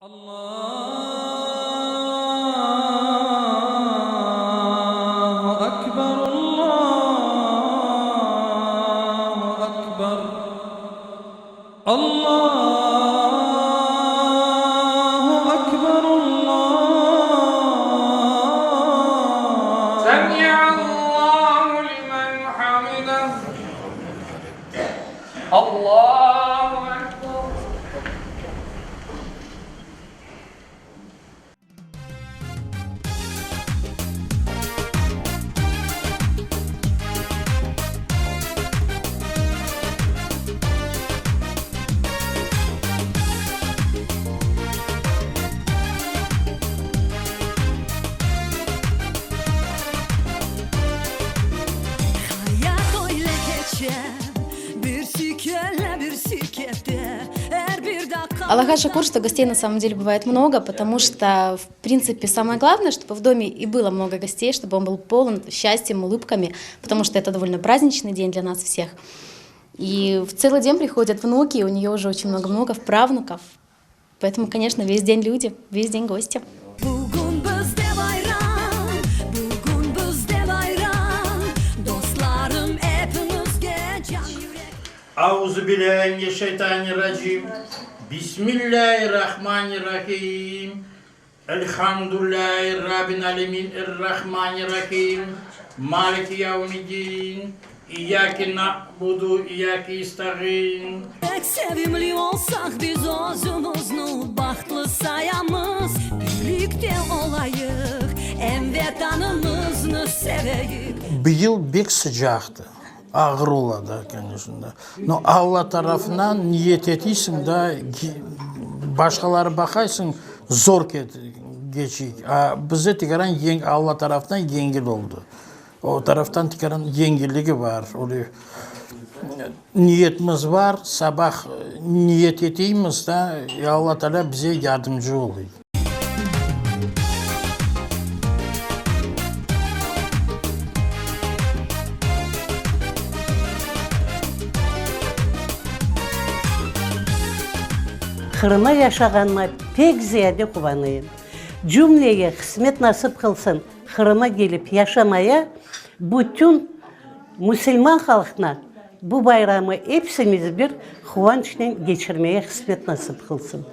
Allahu Akbar, Allahu Akbar, Allahu Akbar, Allah. Semi'allahu limen hamidah. Allahu Ekber. Hayat öyle geçer, bir sikelle bir sikette, her bir dakika. Аллаха шакур, что гостей на самом деле бывает много, потому что, в принципе, самое главное, чтобы в доме и было много гостей, чтобы он был полон счастьем, улыбками, потому что это довольно праздничный день для нас всех. И в целый день приходят внуки, и у нее уже очень много внуков, правнуков. Поэтому, конечно, весь день люди, весь день гости. Bugün bizde bayram, bugün bizde bayram, dostlarım hepimizge can yürek. Euzubillahimineşşeytanirracim. Bismillahirrahmanirrahim. Elhamdülillahi Rabbil alemin. Errahmanirrahim. Maliki yevmiddin. İyyâke na'budu, iyyâke ista'in. Pek sevimli olsak biz özümüzü bahtlı sayamız, birlikte olayık, envetanımızı seveyik. Bu yıl pek sıcaktı. Ağır oladı, конечно. Но Allah tarafından niyet etiysin da başkaları bakaysın zor geçik. Bize tikaran Allah tarafından yengil oldu. O taraftan tikaran yengilliği var. Niyetimiz var, sabah niyet ettiğimiz de Allah Teala bize yardımcı oluyor. Kırım'a yaşaganıma pek ziyade kuvanayım. Cümleye kısmet nasip kılsın Kırım'a gelip yaşamaya, bütün Müslüman halkına bu bayramı hepsimiz bir kıvançla geçirmeye kısmet nasip kılsın.